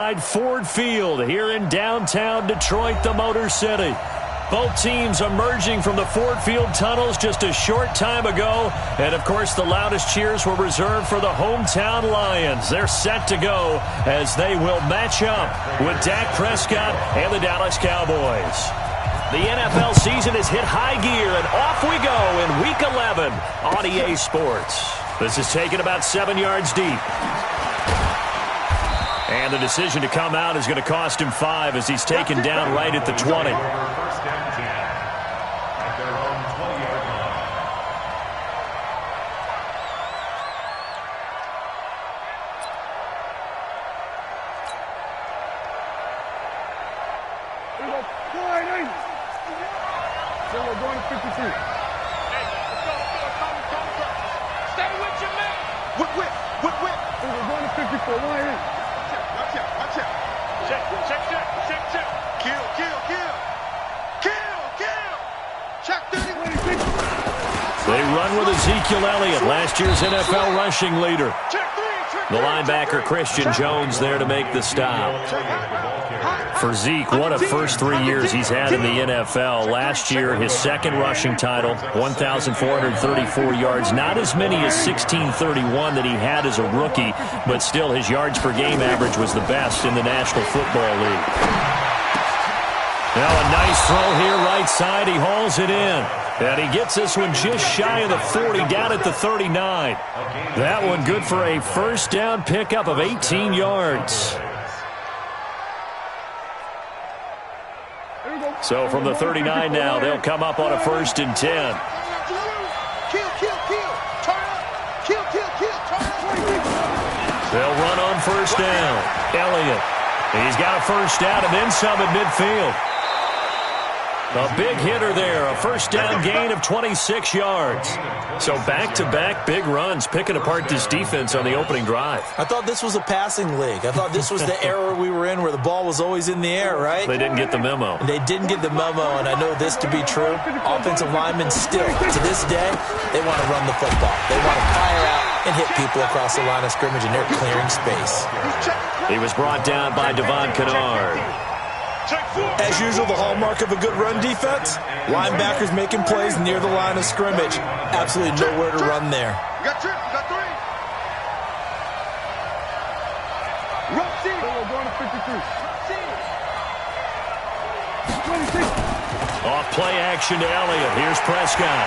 Ford Field here in downtown Detroit, the Motor City. Both teams emerging from the Ford Field tunnels just a short time ago. And, of course, the loudest cheers were reserved for the hometown Lions. They're set to go as they will match up with Dak Prescott and the Dallas Cowboys. The NFL season has hit high gear, and off we go in Week 11 on EA Sports. This is taken about 7 yards deep. And the decision to come out is going to cost him 5 as he's taken down right at the 20. They run with Ezekiel Elliott, last year's NFL rushing leader. The linebacker Christian Jones there to make the stop. For Zeke, what a first 3 years he's had in the NFL. Last year, his second rushing title, 1,434 yards. Not as many as 1,631 that he had as a rookie, but still his yards per game average was the best in the National Football League. Now a nice throw here right side. He hauls it in. And he gets this one just shy of the 40, down at the 39. That one good for a first down pickup of 18 yards. So from the 39 now, they'll come up on a 1st and 10. They'll run on 1st down. Elliott, he's got a first down and then some at midfield. A big hitter there, a first down gain of 26 yards. So back-to-back big runs, picking apart this defense on the opening drive. I thought this was a passing league. I thought this was the era we were in where the ball was always in the air, right? They didn't get the memo. They didn't get the memo, and I know this to be true. Offensive linemen still, to this day, they want to run the football. They want to fire out and hit people across the line of scrimmage, and they're clearing space. He was brought down by Devon Kennard. As usual, the hallmark of a good run defense, linebackers making plays near the line of scrimmage. Absolutely nowhere to run there. Off play action to Elliott. Here's Prescott.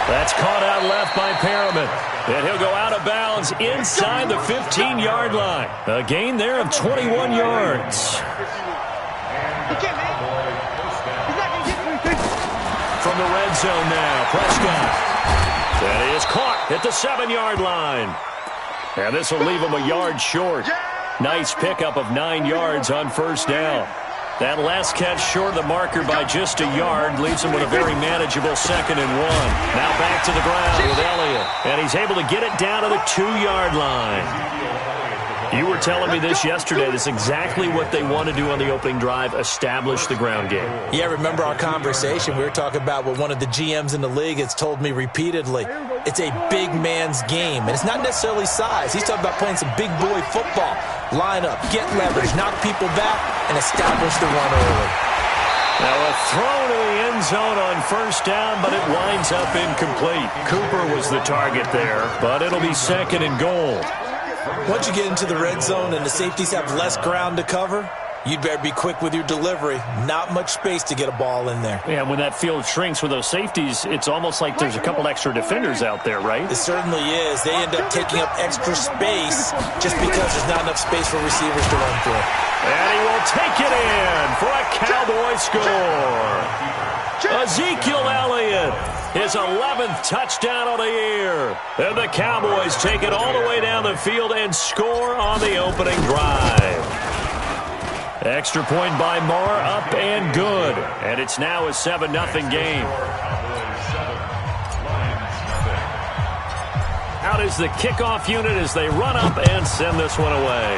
That's caught out left by Perriman. And he'll go out of bounds inside the 15-yard line. A gain there of 21 yards. From the red zone now, Prescott. That is caught at the 7-yard line. And this will leave him a yard short. Nice pickup of 9 yards on 1st down. That last catch short of the marker by just a yard leaves him with a very manageable 2nd and 1. Now back to the ground with Elliott. And he's able to get it down to the 2-yard line. You were telling me this yesterday. This is exactly what they want to do on the opening drive, establish the ground game. Yeah, remember our conversation. We were talking about what one of the GMs in the league has told me repeatedly. It's a big man's game, and it's not necessarily size. He's talking about playing some big boy football. Line up, get leverage, knock people back, and establish the run early. Now a throw to the end zone on 1st down, but it winds up incomplete. Cooper was the target there, but it'll be 2nd and goal. Once you get into the red zone and the safeties have less ground to cover, you'd better be quick with your delivery. Not much space to get a ball in there. Yeah, when that field shrinks with those safeties, it's almost like there's a couple extra defenders out there, right? It certainly is. They end up taking up extra space just because there's not enough space for receivers to run through. And he will take it in for a Cowboy score. Ezekiel Elliott, his 11th touchdown of the year. And the Cowboys take it all the way down the field and score on the opening drive. Extra point by Moore, up and good. And it's now a 7-0 game. Out is the kickoff unit as they run up and send this one away.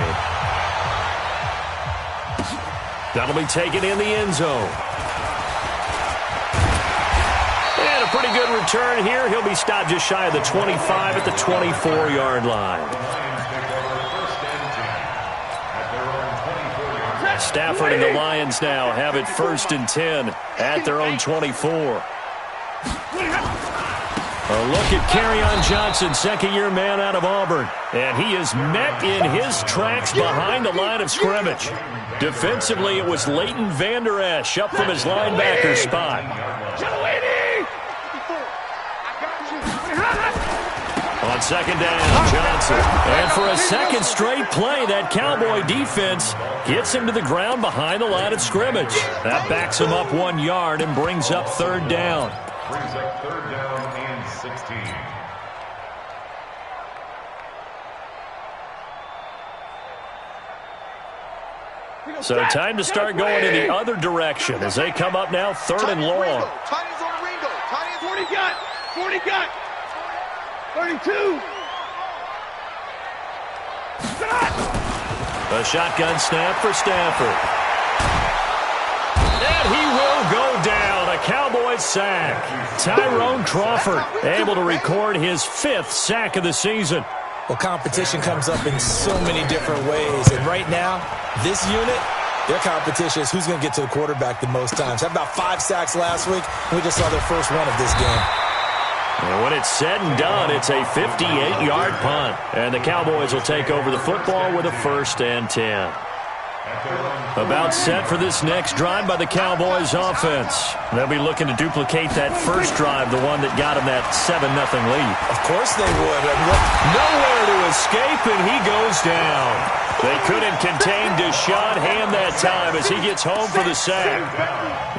That'll be taken in the end zone. And a pretty good return here. He'll be stopped just shy of the 25 at the 24-yard line. Stafford and the Lions now have it 1st and 10 at their own 24. A look at Kerryon Johnson, second-year man out of Auburn. And he is met in his tracks behind the line of scrimmage. Defensively, it was Leighton Vander Esch up from his linebacker spot. On second down, Johnson. And for a second straight play, that Cowboy defense gets him to the ground behind the line of scrimmage. That backs him up 1 yard and brings up 3rd down. Brings up 3rd down and 16. So time to start going in the other direction as they come up now 3rd and long. Tight ends on Ringo. Tight ends 40 got. 40 got. 32. A shotgun snap for Stafford. And he will go down. A Cowboys sack. Tyrone Crawford able to record his 5th sack of the season. Well, competition comes up in so many different ways. And right now, this unit, their competition is who's going to get to the quarterback the most times. Had about 5 sacks last week, and we just saw their first one of this game. And when it's said and done, it's a 58-yard punt. And the Cowboys will take over the football with a 1st and 10. About set for this next drive by the Cowboys offense. They'll be looking to duplicate that first drive, the one that got them that 7-0 lead. Of course they would. Nowhere to escape, and he goes down. They couldn't contain Deshaun Hand that time as he gets home for the sack.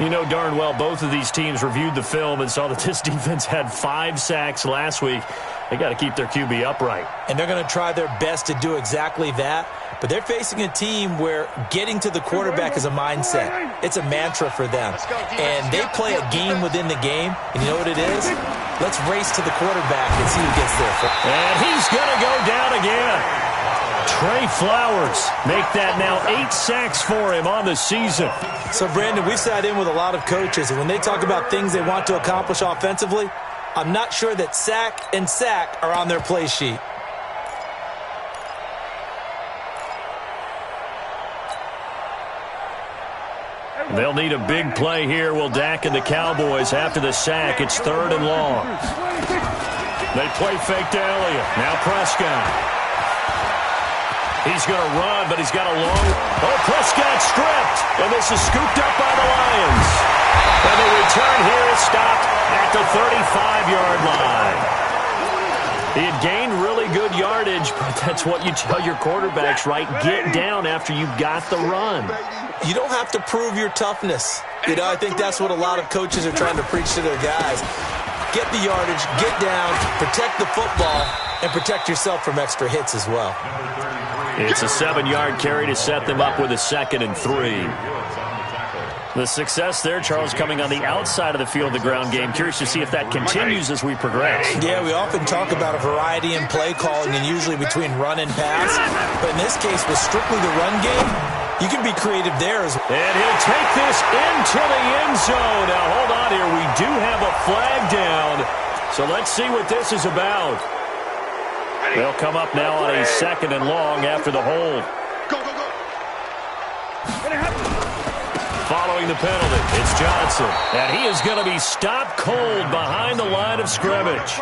You know darn well both of these teams reviewed the film and saw that this defense had 5 sacks last week. They got to keep their QB upright. And they're going to try their best to do exactly that. But they're facing a team where getting to the quarterback is a mindset. It's a mantra for them. And they play a game within the game. And you know what it is? Let's race to the quarterback and see who gets there first. And he's going to go down again. Trey Flowers make that now 8 sacks for him on the season. So, Brandon, we've sat in with a lot of coaches, and when they talk about things they want to accomplish offensively, I'm not sure that sack and sack are on their play sheet. They'll need a big play here. Will Dak and the Cowboys after the sack. It's 3rd and long. They play fake to Elliott. Now Prescott. He's going to run, but he's got a long... Oh, Prescott stripped, and this is scooped up by the Lions. And the return here is stopped at the 35-yard line. He had gained really good yardage, but that's what you tell your quarterbacks, right? Get down after you've got the run. You don't have to prove your toughness. You know, I think that's what a lot of coaches are trying to preach to their guys. Get the yardage, get down, protect the football, and protect yourself from extra hits as well. It's a 7-yard carry to set them up with a 2nd and 3. The success there, Charles, coming on the outside of the field, the ground game. Curious to see if that continues as we progress. Yeah, we often talk about a variety in play calling and usually between run and pass. But in this case, with strictly the run game, you can be creative there as well. And he'll take this into the end zone. Now, hold on here. We do have a flag down. So let's see what this is about. They'll come up now on a 2nd and long after the hold. Go, go, go. Following the penalty, it's Johnson. And he is going to be stopped cold behind the line of scrimmage.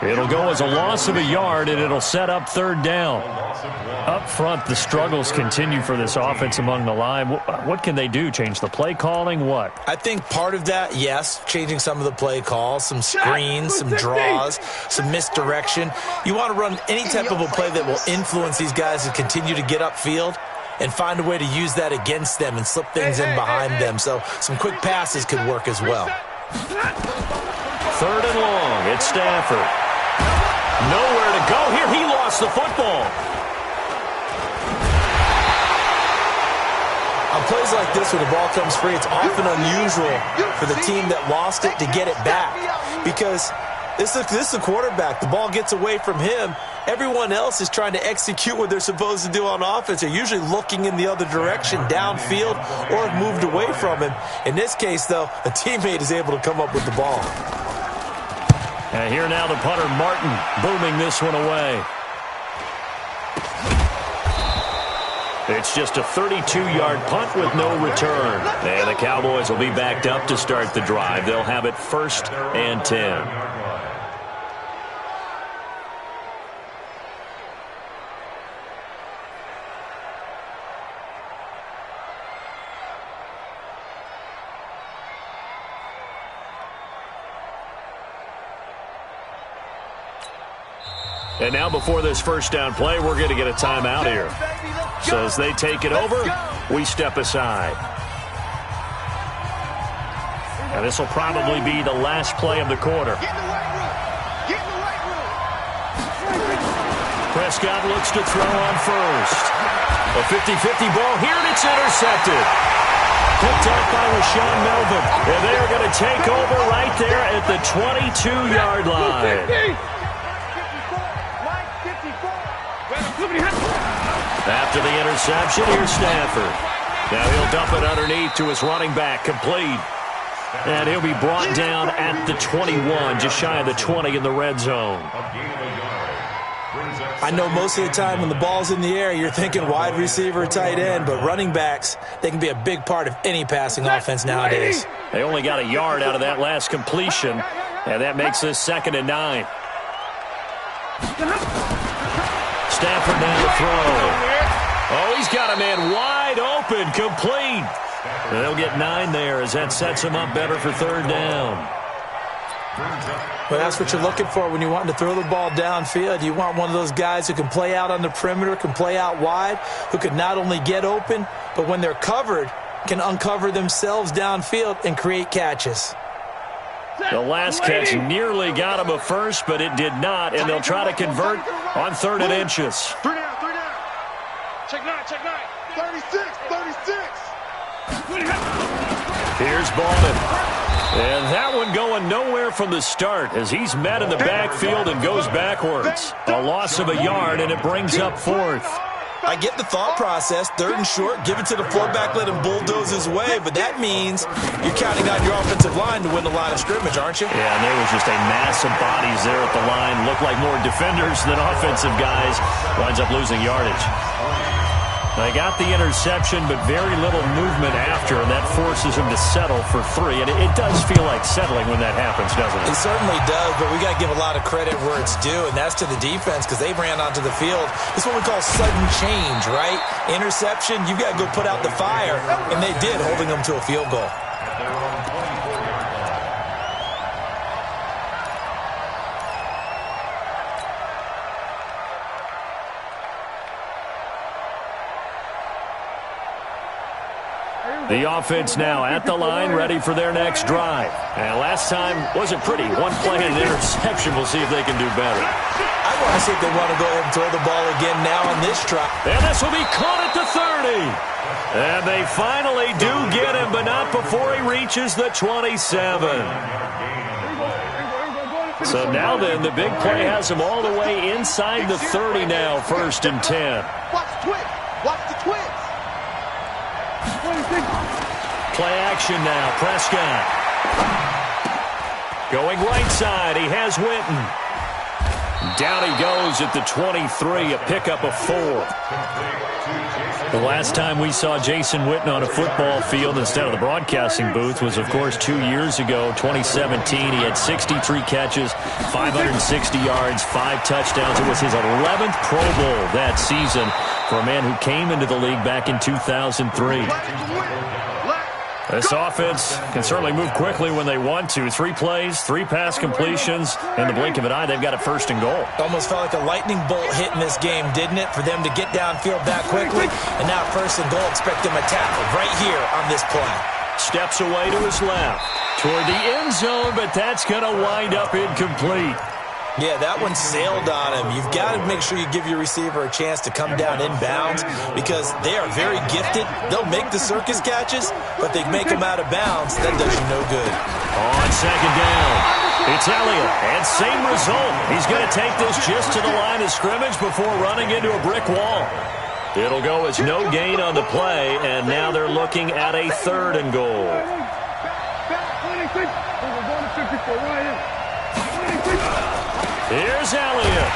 It'll go as a loss of a yard, and it'll set up 3rd down. Up front, the struggles continue for this offense among the line. What can they do? Change the play calling? What? I think part of that, yes, changing some of the play calls, some screens, some draws, some misdirection. You want to run any type of a play that will influence these guys to continue to get upfield and find a way to use that against them and slip things in behind them. So some quick passes could work as well. 3rd and long. It's Stafford. Nowhere to go here. He lost the football. On plays like this where the ball comes free, it's often unusual for the team that lost it to get it back because this is the quarterback. The ball gets away from him. Everyone else is trying to execute what they're supposed to do on offense. They're usually looking in the other direction, downfield, or have moved away from him. In this case, though, a teammate is able to come up with the ball. And here now the punter, Martin, booming this one away. It's just a 32-yard punt with no return. And the Cowboys will be backed up to start the drive. They'll have it 1st and 10. And now before this first down play, we're going to get a timeout here. So as they take it over, we step aside. And this will probably be the last play of the quarter. Prescott looks to throw on first. A 50-50 ball here, and it's intercepted. Picked up by Rashawn Melvin. And they are going to take over right there at the 22-yard line. After the interception, here's Stafford. Now he'll dump it underneath to his running back, complete. And he'll be brought down at the 21, just shy of the 20 in the red zone. I know most of the time when the ball's in the air, you're thinking wide receiver, tight end, but running backs, they can be a big part of any passing offense nowadays. They only got a yard out of that last completion, and that makes this 2nd and 9. Stafford now to throw. Oh, he's got a man wide open, complete. And they'll get 9 there as that sets him up better for 3rd down. Well, that's what you're looking for when you want to throw the ball downfield. You want one of those guys who can play out on the perimeter, can play out wide, who can not only get open, but when they're covered, can uncover themselves downfield and create catches. The last catch nearly got him a first, but it did not, and they'll try to convert on 3rd and inches. 3 down. Check 9. 36. Here's Ballman. And that one going nowhere from the start as he's met in the backfield and goes backwards. A loss of a yard, and it brings up 4th. I get the thought process, 3rd and short, give it to the fullback, let him bulldoze his way, but that means you're counting on your offensive line to win the line of scrimmage, aren't you? Yeah, and there was just a mass of bodies there at the line. Looked like more defenders than offensive guys. Winds up losing yardage. They got the interception, but very little movement after, and that forces him to settle for 3. And it does feel like settling when that happens, doesn't it? It certainly does, but we got to give a lot of credit where it's due, and that's to the defense because they ran onto the field. It's what we call sudden change, right? Interception, you've got to go put out the fire, and they did, holding them to a field goal. The offense now at the line, ready for their next drive. And last time wasn't pretty. 1 play and an interception. We'll see if they can do better. I want to see if they want to go ahead and throw the ball again now on this try. And this will be caught at the 30. And they finally do get him, but not before he reaches the 27. So now then, the big play has him all the way inside the 30 now, 1st and 10. Watch the twins. Play action now, Prescott. Going right side, he has Witten. Down he goes at the 23, a pickup of 4. The last time we saw Jason Witten on a football field instead of the broadcasting booth was, of course, 2 years ago, 2017. He had 63 catches, 560 yards, 5 touchdowns. It was his 11th Pro Bowl that season for a man who came into the league back in 2003. This offense can certainly move quickly when they want to. 3 plays, 3 pass completions. In the blink of an eye, they've got it 1st and goal. Almost felt like a lightning bolt hit in this game, didn't it? For them to get downfield that quickly. And now 1st and goal, expect them to tackle right here on this play. Steps away to his left. Toward the end zone, but that's going to wind up incomplete. Yeah, that one sailed on him. You've got to make sure you give your receiver a chance to come down inbounds because they are very gifted. They'll make the circus catches, but they make them out of bounds. That does you no good. On 2nd down, it's Elliott, and same result. He's going to take this just to the line of scrimmage before running into a brick wall. It'll go as no gain on the play, and now they're looking at a 3rd and goal. Here's Elliott.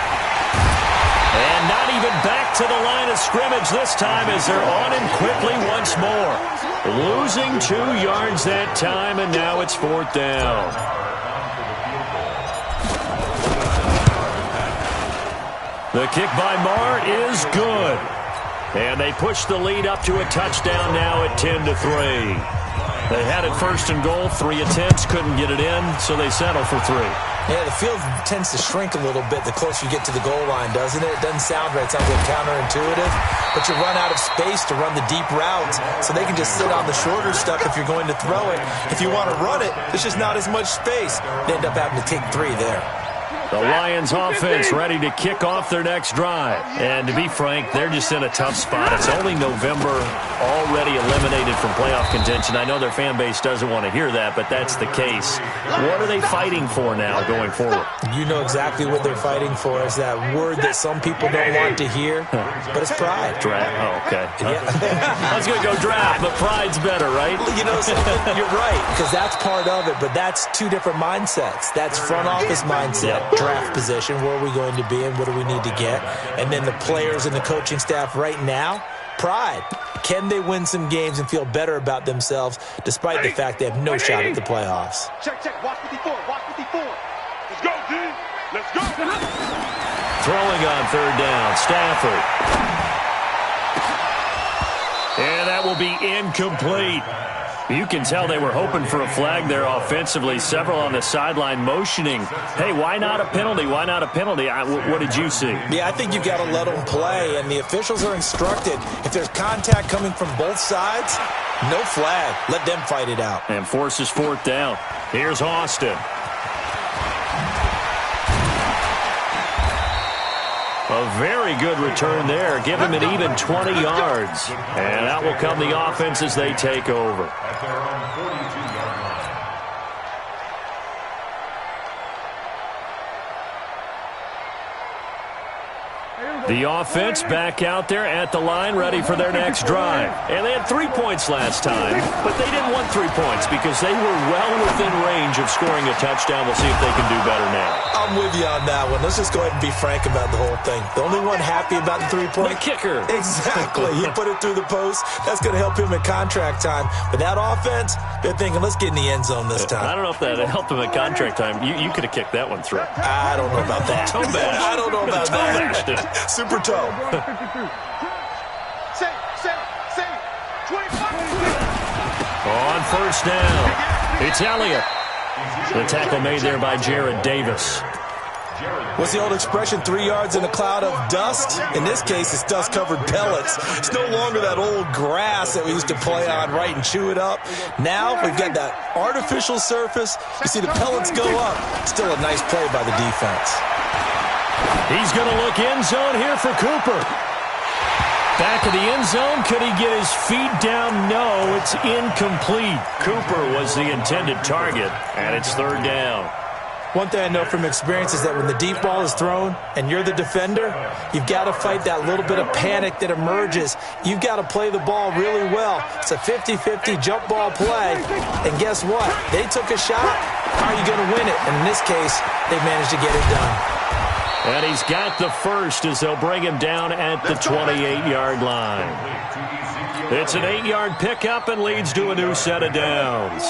And not even back to the line of scrimmage this time as they're on him quickly once more. Losing 2 yards that time, and now it's 4th down. The kick by Marr is good. And they push the lead up to a touchdown now at 10-3. They had it 1st and goal, 3 attempts, couldn't get it in, so they settle for 3. Yeah, the field tends to shrink a little bit the closer you get to the goal line, doesn't it? It doesn't sound right. It sounds a little counterintuitive. But you run out of space to run the deep routes, so they can just sit on the shorter stuff if you're going to throw it. If you want to run it, there's just not as much space. They end up having to take 3 there. The Lions offense ready to kick off their next drive. And to be frank, they're just in a tough spot. It's only November, already eliminated from playoff contention. I know their fan base doesn't want to hear that, but that's the case. What are they fighting for now going forward? You know exactly what they're fighting for. It's that word that some people don't want to hear, but it's pride. Draft. Oh, okay. Yeah. I was going to go draft, but pride's better, right? You know something? You're right, because that's part of it, but that's 2 different mindsets. That's front office mindset. Draft position, where are we going to be and what do we need to get? And then the players and the coaching staff right now, pride. Can they win some games and feel better about themselves despite the fact they have no shot at the playoffs? Check. Watch 54. Let's go, D. Let's go. Throwing on 3rd down, Stafford. And that will be incomplete. You can tell they were hoping for a flag there offensively. Several on the sideline motioning, hey, why not a penalty? Why not a penalty? What did you see? Yeah, I think you got to let them play, and the officials are instructed. If there's contact coming from both sides, no flag. Let them fight it out. And forces 4th down. Here's Austin. A very good return there. Give him an even 20 yards. And out will come the offense as they take over. At their own 42-yard line. The offense back out there at the line, ready for their next drive. And they had 3 points last time, but they didn't want 3 points because they were well within range of scoring a touchdown. We'll see if they can do better now. I'm with you on that one. Let's just go ahead and be frank about the whole thing. The only one happy about the 3-point? The kicker. Exactly. He put it through the post. That's going to help him at contract time. But that offense, they're thinking, let's get in the end zone this time. I don't know if that helped him at contract time. You could have kicked that one through. I don't know about that. Toe bash. I don't know about Toe that. bashed it. Super toe. Save. 25. On 1st down, it's Elliott. The tackle made there by Jared Davis. What's the old expression, 3 yards in a cloud of dust? In this case, it's dust-covered pellets. It's no longer that old grass that we used to play on, right, and chew it up. Now we've got that artificial surface. You see the pellets go up. Still a nice play by the defense. He's going to look end zone here for Cooper. Back of the end zone. Could he get his feet down? No, it's incomplete. Cooper was the intended target, and it's 3rd down. One thing I know from experience is that when the deep ball is thrown and you're the defender, you've got to fight that little bit of panic that emerges. You've got to play the ball really well. It's a 50-50 jump ball play. And guess what? They took a shot. How are you going to win it? And in this case, they managed to get it done. And he's got the first as they'll bring him down at the 28-yard line. It's an 8-yard pickup and leads to a new set of downs.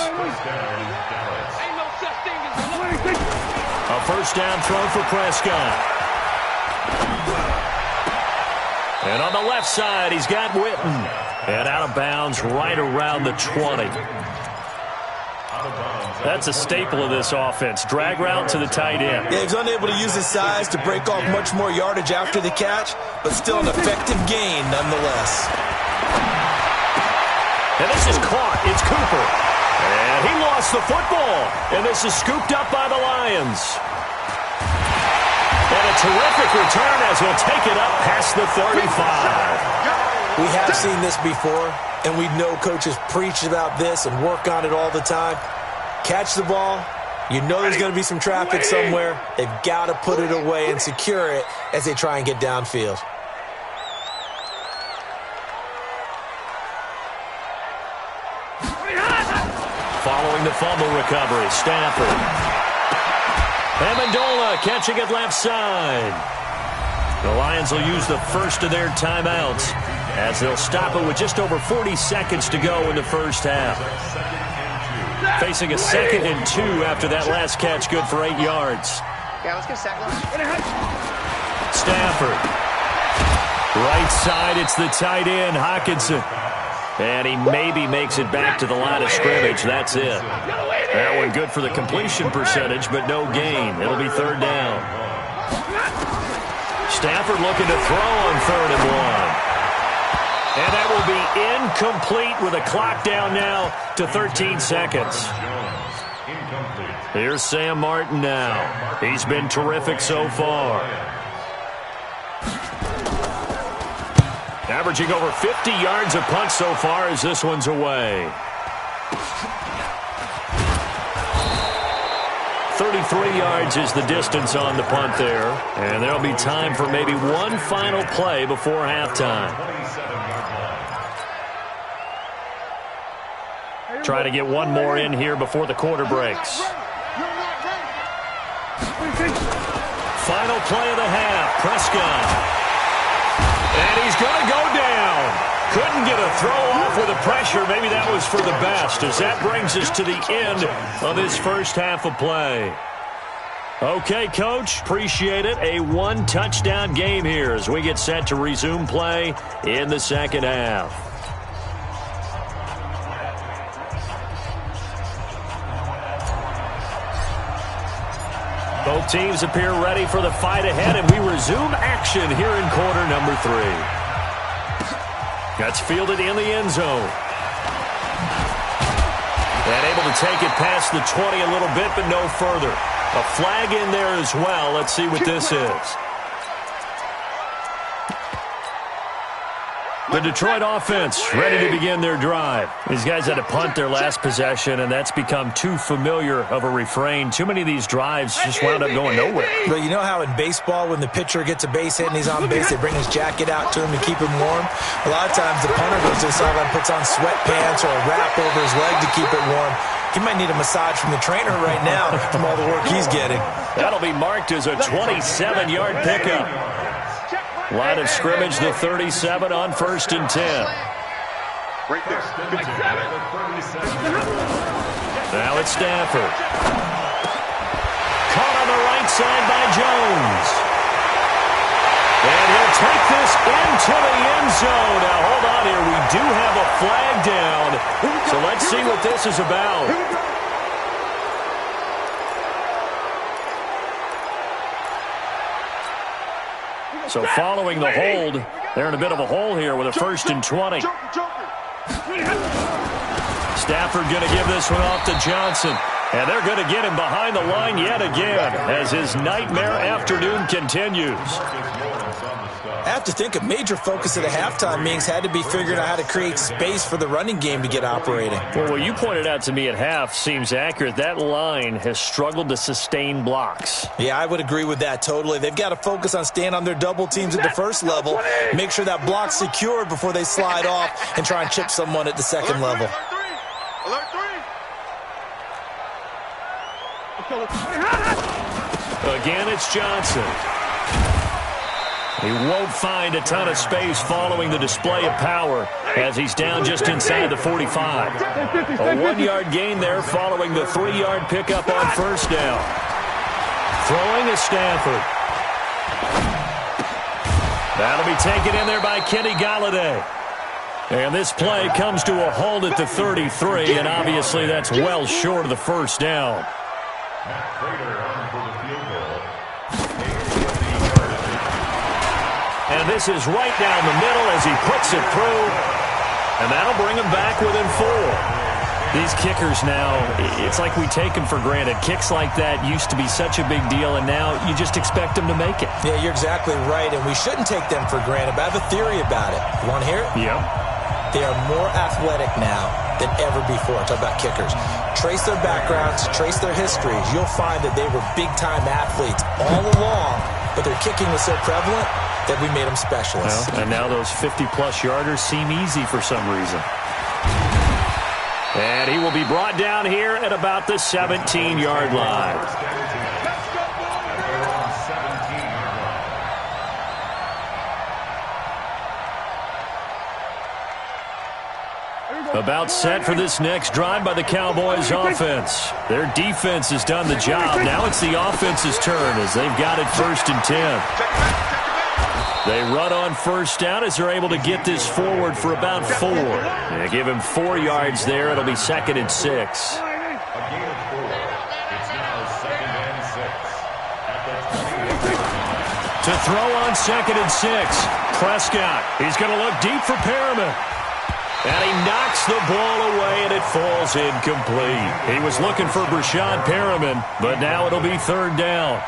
A 1st down throw for Prescott. And on the left side, he's got Witten. And out of bounds right around the 20. That's a staple of this offense. Drag route to the tight end. Yeah, he's unable to use his size to break off much more yardage after the catch, but still an effective gain nonetheless. And this is caught. It's Cooper. And he lost the football. And this is scooped up by the Lions. And a terrific return as he'll take it up past the 35. We have seen this before, and we know coaches preach about this and work on it all the time. Catch the ball. You know there's going to be some traffic somewhere. They've got to put it away and secure it as they try and get downfield. Following the fumble recovery, Stafford. Amendola catching it left side. The Lions will use the first of their timeouts as they'll stop it with just over 40 seconds to go in the first half. Facing a 2nd and 2 after that last catch, good for 8 yards. Yeah, let's get a sack. Stafford. Right side, it's the tight end, Hockenson. And he maybe makes it back to the line of scrimmage. That's it. That one good for the completion percentage, but no gain. It'll be 3rd down. Stafford looking to throw on 3rd and 1. And that will be incomplete with a clock down now to 13 seconds. Here's Sam Martin now. He's been terrific so far. Averaging over 50 yards a punt so far as this one's away. 33 yards is the distance on the punt there. And there'll be time for maybe one final play before halftime. Try to get one more in here before the quarter breaks. Final play of the half. Prescott. And he's going to go down. Couldn't get a throw off with the pressure. Maybe that was for the best, as that brings us to the end of his first half of play. Okay, Coach, appreciate it. A 1-touchdown game here as we get set to resume play in the second half. Both teams appear ready for the fight ahead, and we resume action here in quarter number 3. That's fielded in the end zone. And able to take it past the 20 a little bit, but no further. A flag in there as well. Let's see what this is. The Detroit offense ready to begin their drive. These guys had to punt their last possession, and that's become too familiar of a refrain. Too many of these drives just wound up going nowhere. But you know how in baseball, when the pitcher gets a base hit and he's on base, they bring his jacket out to him to keep him warm? A lot of times the punter goes to the sideline, puts on sweatpants or a wrap over his leg to keep it warm. He might need a massage from the trainer right now from all the work he's getting. That'll be marked as a 27-yard pickup. Line of scrimmage, the 37 on 1st and 10. Right there. Now it's Stafford. Caught on the right side by Jones. And he'll take this into the end zone. Now, hold on here. We do have a flag down. So let's see what this is about. So following the hold, they're in a bit of a hole here with a 1st and 20. Stafford going to give this one off to Johnson. And they're going to get him behind the line yet again as his nightmare afternoon continues. I have to think a major focus of the halftime meetings had to be figuring out how to create space for the running game to get operating. Well, what you pointed out to me at half seems accurate. That line has struggled to sustain blocks. Yeah, I would agree with that totally. They've got to focus on staying on their double teams at the first level, make sure that block's secured before they slide off and try and chip someone at the second level. Alert 3. Again, it's Johnson. He won't find a ton of space following the display of power as he's down just inside the 45. A 1-yard gain there following the 3-yard pickup on 1st down. Throwing is Stafford. That'll be taken in there by Kenny Golladay. And this play comes to a halt at the 33, and obviously that's well short of the 1st down. And this is right down the middle as he puts it through. And that'll bring him back within 4. These kickers now, it's like we take them for granted. Kicks like that used to be such a big deal, and now you just expect them to make it. Yeah, you're exactly right, and we shouldn't take them for granted. But I have a theory about it. You want to hear it? Yep. They are more athletic now than ever before. Talk about kickers. Trace their backgrounds, trace their histories. You'll find that they were big-time athletes all along, but their kicking was so prevalent that we made them specialists. Well, and now those 50-plus yarders seem easy for some reason. And he will be brought down here at about the 17-yard line. About set for this next drive by the Cowboys offense. Their defense has done the job. Now it's the offense's turn as they've got it 1st and 10. They run on 1st down as they're able to get this forward for about 4. They give him 4 yards there. It'll be 2nd and 6. A gain of 4. It's now 2nd and 6. To throw on 2nd and 6. Prescott. He's going to look deep for Perriman. And he knocks the ball away, and it falls incomplete. He was looking for Brashad Perriman, but now it'll be 3rd down.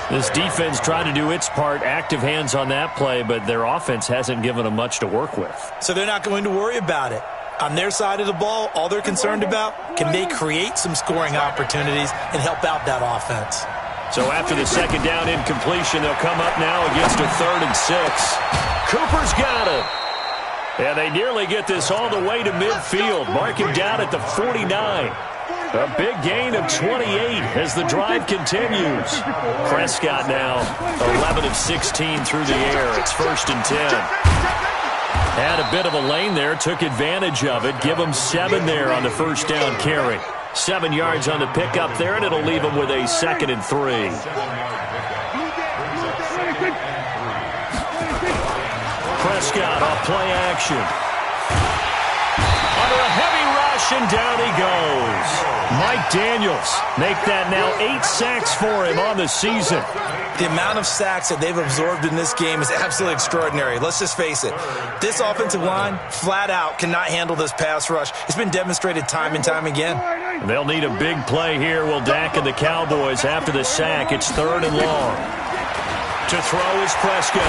This defense tried to do its part, active hands on that play, but their offense hasn't given them much to work with. So they're not going to worry about it. On their side of the ball, all they're concerned about, can they create some scoring opportunities and help out that offense? So after the 2nd down incompletion, they'll come up now against a 3rd and 6. Cooper's got it. And they nearly get this all the way to midfield. Mark him down at the 49. A big gain of 28 as the drive continues. Prescott now 11 of 16 through the air. It's 1st and 10. Had a bit of a lane there, took advantage of it. Give him 7 there on the 1st down carry. 7 yards on the pickup there, and it'll leave him with a 2nd and 3. Prescott off play action. Under a heavy rush, and down he goes. Mike Daniels make that now 8 sacks for him on the season. The amount of sacks that they've absorbed in this game is absolutely extraordinary. Let's just face it. This offensive line, flat out, cannot handle this pass rush. It's been demonstrated time and time again. They'll need a big play here, will Dak and the Cowboys after the sack. It's 3rd and long. To throw is Prescott.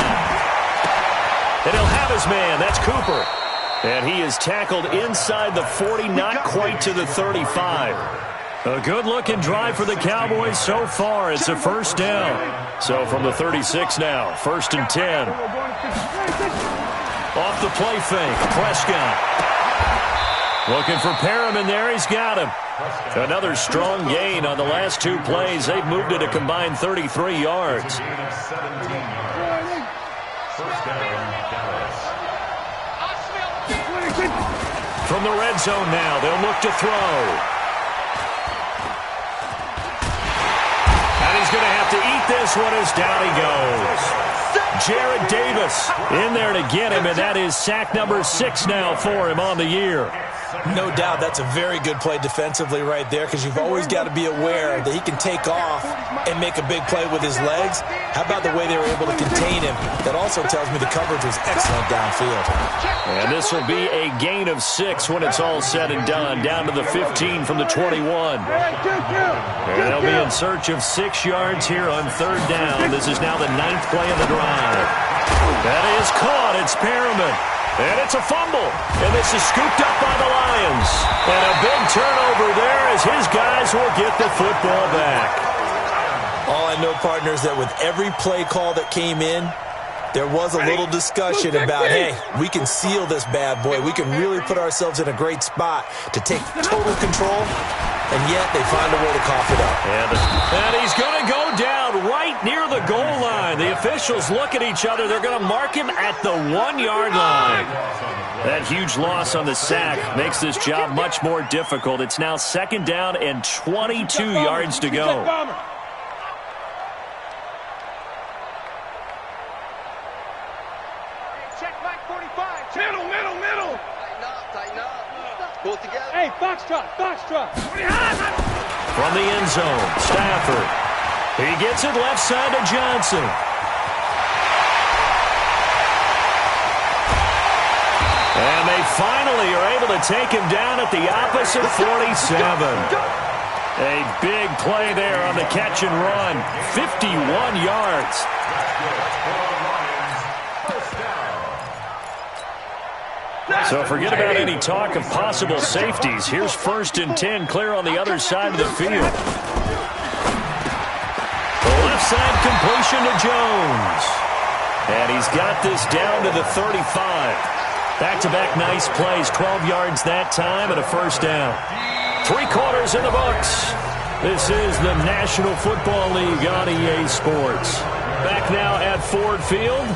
And he'll have his man. That's Cooper. And he is tackled inside the 40, not quite to the 35. A good-looking drive for the Cowboys so far. It's a 1st down. So from the 36 now, 1st and 10. Off the play fake, Prescott. Looking for Perriman there. He's got him. Another strong gain on the last 2 plays. They've moved it a combined 33 yards. From the red zone now, they'll look to throw. And he's going to have to eat this one as down he goes. Jarrad Davis in there to get him, and that is sack number 6 now for him on the year. No doubt that's a very good play defensively right there, because you've always got to be aware that he can take off and make a big play with his legs. How about the way they were able to contain him? That also tells me the coverage was excellent downfield. And this will be a gain of 6 when it's all said and done, down to the 15 from the 21. And they'll be in search of 6 yards here on 3rd down. This is now the 9th play of the drive. That is caught. It's Perriman. And it's a fumble. And this is scooped up by the Lions. And a big turnover there as his guys will get the football back. All I know, partner, is that with every play call that came in, there was a little discussion about, hey, we can seal this bad boy. We can really put ourselves in a great spot to take total control, and yet they find a way to cough it up. And he's going to go down right near the goal line. The officials look at each other. They're going to mark him at the 1-yard line. That huge loss on the sack makes this job much more difficult. It's now 2nd down and 22 yards to go. Middle. Tighten up. Pull it together. Hey, Foxtrot. From the end zone, Stafford. He gets it left side to Johnson. And they finally are able to take him down at the opposite 47. A big play there on the catch and run. 51 yards. So forget about any talk of possible safeties. Here's 1st and 10, clear on the other side of the field. The left side completion to Jones. And he's got this down to the 35. Back-to-back nice plays, 12 yards that time and a 1st down. 3 quarters in the books. This is the National Football League on EA Sports. Back now at Ford Field.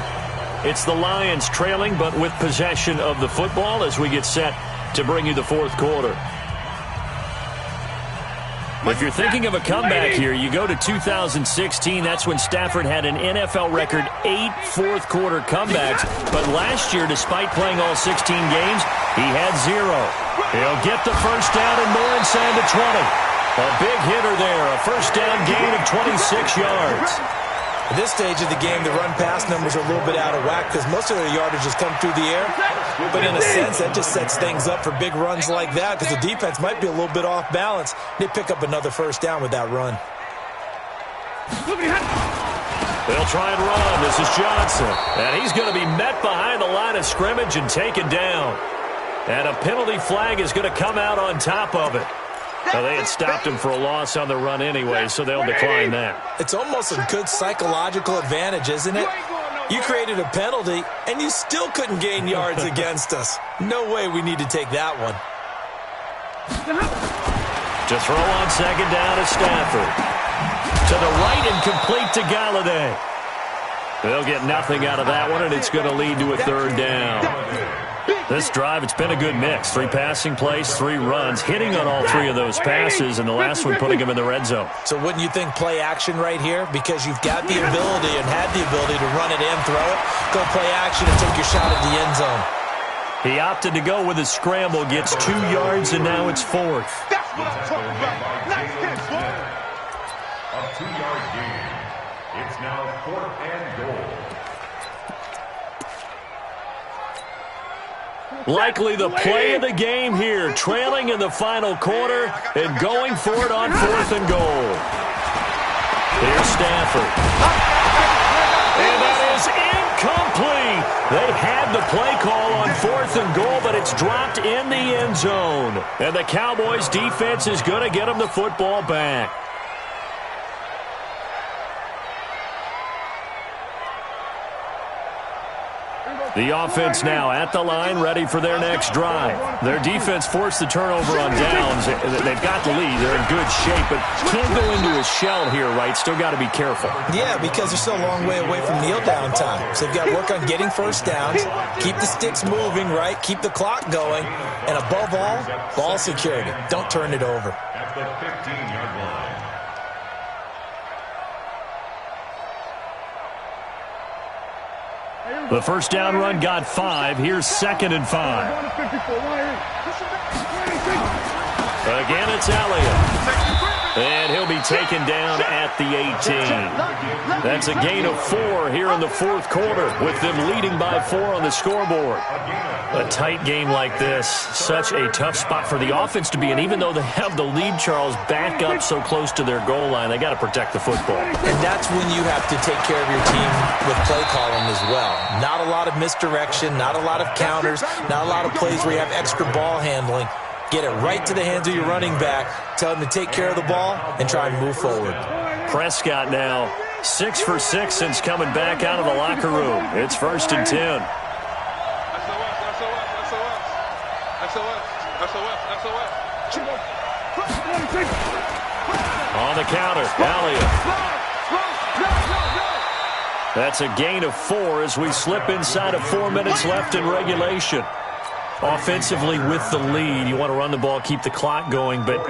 It's the Lions trailing, but with possession of the football as we get set to bring you the fourth quarter. If you're thinking of a comeback here, you go to 2016. That's when Stafford had an NFL record 8 fourth-quarter comebacks. But last year, despite playing all 16 games, he had 0. He'll get the first down and more inside the 20. A big hitter there, a first down gain of 26 yards. At this stage of the game, the run-pass numbers are a little bit out of whack because most of their yardage has come through the air. But in a sense, that just sets things up for big runs like that because the defense might be a little bit off balance. They pick up another first down with that run. They'll try and run. This is Johnson. And he's going to be met behind the line of scrimmage and taken down. And a penalty flag is going to come out on top of it. Now, they had stopped him for a loss on the run anyway, so they'll decline that. It's almost a good psychological advantage, isn't it? You created a penalty, and you still couldn't gain yards against us. No way we need to take that one. To throw on second down to Stafford. To the right and complete to Galladay. They'll get nothing out of that one, and it's going to lead to a third down. This drive, it's been a good mix. 3 passing plays, 3 runs, hitting on all 3 of those passes, and the last one putting him in the red zone. So wouldn't you think play action right here? Because you've got the ability and had the ability to run it in, throw it, go play action and take your shot at the end zone. He opted to go with a scramble, gets 2 yards, and now it's 4th. That's what I'm talking about. Nice catch, boy. A 2-yard gain. It's now 4th and goal. Likely the play of the game here, trailing in the final quarter and going for it on 4th and goal. Here's Stafford. And that is incomplete. They had the play call on 4th and goal, but it's dropped in the end zone. And the Cowboys defense is going to get them the football back. The offense now at the line, ready for their next drive. Their defense forced the turnover on downs. They've got the lead. They're in good shape, but can't go into a shell here, right? Still got to be careful. Yeah, because they're still a long way away from kneel-down time. So they've got to work on getting first downs, keep the sticks moving, right? Keep the clock going. And above all, ball security. Don't turn it over. At the 15-yard line. The first down run got 5. Here's 2nd and 5. Again, it's Elliott. And he'll be taken down at the 18. That's a gain of 4 here in the fourth quarter, with them leading by 4 on the scoreboard. A tight game like this, such a tough spot for the offense to be in. Even though they have the lead, Charles, back up so close to their goal line, they got to protect the football. And that's when you have to take care of your team with play calling as well. Not a lot of misdirection, not a lot of counters, not a lot of plays where you have extra ball handling. Get it right to the hands of your running back, tell him to take care of the ball, and try and move forward. Prescott now 6 for 6 since coming back out of the locker room. It's 1st and 10. On the counter, Elliott. That's a gain of 4 as we slip inside of 4 minutes left in regulation. Offensively with the lead, you want to run the ball, keep the clock going, but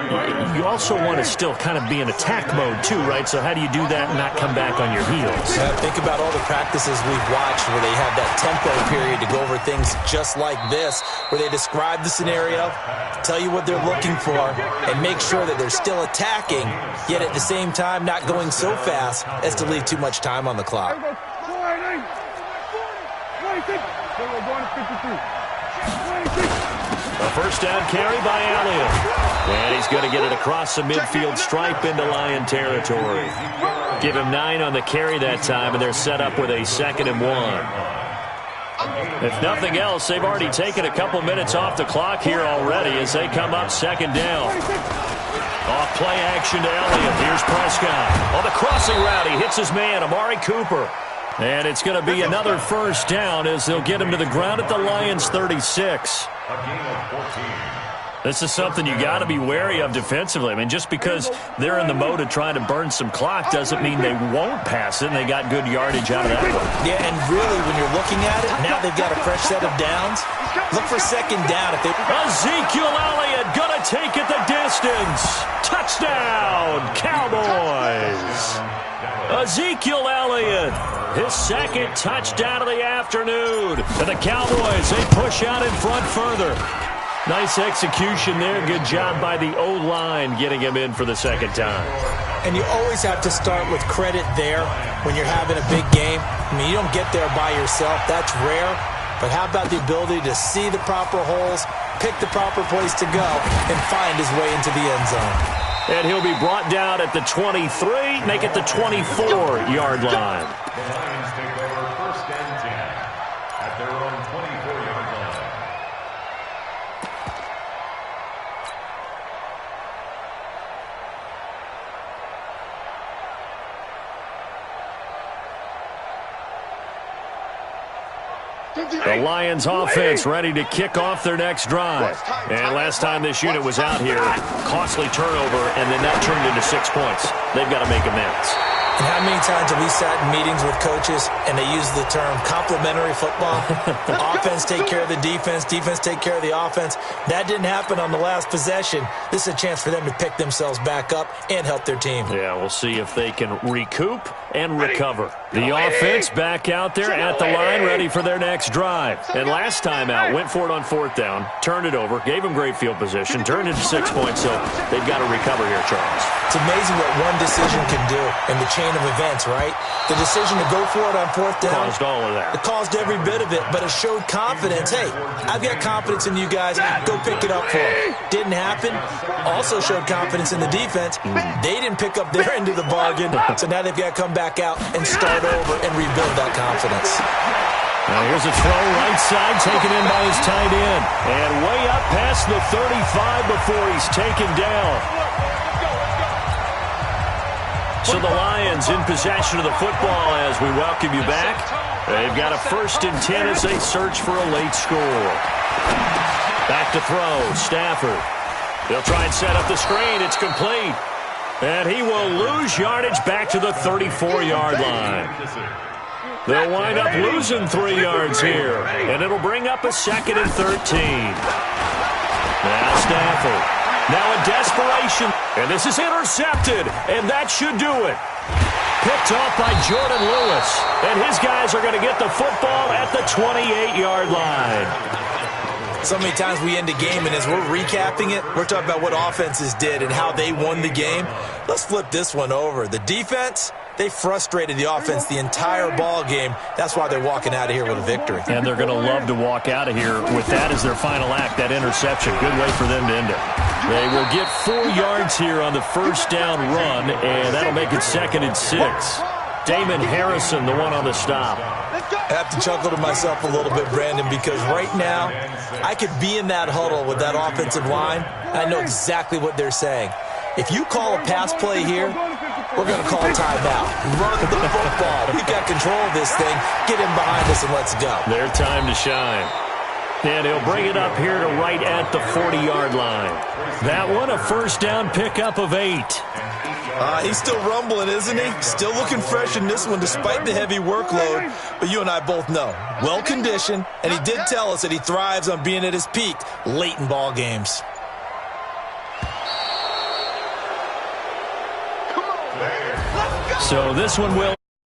you also want to still kind of be in attack mode too, right? So how do you do that and not come back on your heels? Think about all the practices we've watched where they have that tempo period to go over things just like this, where they describe the scenario, tell you what they're looking for, and make sure that they're still attacking, yet at the same time not going so fast as to leave too much time on the clock. A first down carry by Elliott. And he's going to get it across the midfield stripe into Lion territory. Give him 9 on the carry that time, and they're set up with a 2nd and 1. If nothing else, they've already taken a couple minutes off the clock here already as they come up 2nd down. Off play action to Elliott. Here's Prescott. On the crossing route, he hits his man, Amari Cooper. And it's going to be another first down as they'll get him to the ground at the Lions' 36. A gain of 14. This is something you got to be wary of defensively. I mean, just because they're in the mode of trying to burn some clock doesn't mean they won't pass it, and they got good yardage out of that one. Yeah, and really, when you're looking at it, now they've got a fresh set of downs. Look for second down. If they Ezekiel Elliott going to take it the distance. Touchdown, Cowboys. Ezekiel Elliott, his second touchdown of the afternoon. And the Cowboys, they push out in front further. Nice execution there. Good job by the O-line getting him in for the second time. And you always have to start with credit there when you're having a big game. I mean, you don't get there by yourself. That's rare. But how about the ability to see the proper holes, pick the proper place to go, and find his way into the end zone? And he'll be brought down at the 23, make it the 24-yard line. The Lions take over 1st and 10 at their own 24-yard line. The Lions offense ready to kick off their next drive. And last time this unit was out here, costly turnover, and then that turned into 6 points. They've got to make amends. And how many times have we sat in meetings with coaches and they use the term complementary football? Offense take care of the defense, defense take care of the offense. That didn't happen on the last possession. This is a chance for them to pick themselves back up and help their team. Yeah, we'll see if they can recoup and recover. The offense back out there at the line, ready for their next drive. And last time out, went for it on 4th down, turned it over, gave them great field position, turned into 6 points, so they've got to recover here, Charles. It's amazing what one decision can do in the chain of events, right? The decision to go for it on 4th down. Caused all of that. It caused every bit of it, but it showed confidence. Hey, I've got confidence in you guys. Go pick it up for them. Didn't happen. Also showed confidence in the defense. They didn't pick up their end of the bargain, so now they've got to come back out and start over and rebuild that confidence. Now here's a throw right side, taken in by his tight end. And way up past the 35 before he's taken down. So the Lions in possession of the football as we welcome you back. They've got a 1st and 10 as they search for a late score. Back to throw, Stafford. They'll try and set up the screen. It's complete. And he will lose yardage back to the 34-yard line. They'll wind up losing 3 yards here. And it'll bring up a 2nd and 13. Now Stafford. Now in desperation, and this is intercepted, and that should do it. Picked off by Jordan Lewis, and his guys are going to get the football at the 28-yard line. So many times we end a game, and as we're recapping it, we're talking about what offenses did and how they won the game. Let's flip this one over. The defense, they frustrated the offense the entire ball game. That's why they're walking out of here with a victory. And they're going to love to walk out of here with that as their final act, that interception. Good way for them to end it. They will get 4 yards here on the 1st down run, and that'll make it 2nd and 6. Damon Harrison, the one on the stop. I have to chuckle to myself a little bit, Brandon, because right now I could be in that huddle with that offensive line, and I know exactly what they're saying. If you call a pass play here, we're going to call a timeout. Run the football. We've got control of this thing. Get in behind us and let's go. Their time to shine. And he'll bring it up here to right at the 40-yard line. That one, a 1st down pickup of 8. He's still rumbling, isn't he? Still looking fresh in this one despite the heavy workload. But you and I both know, well-conditioned, and he did tell us that he thrives on being at his peak late in ball games. So this one will...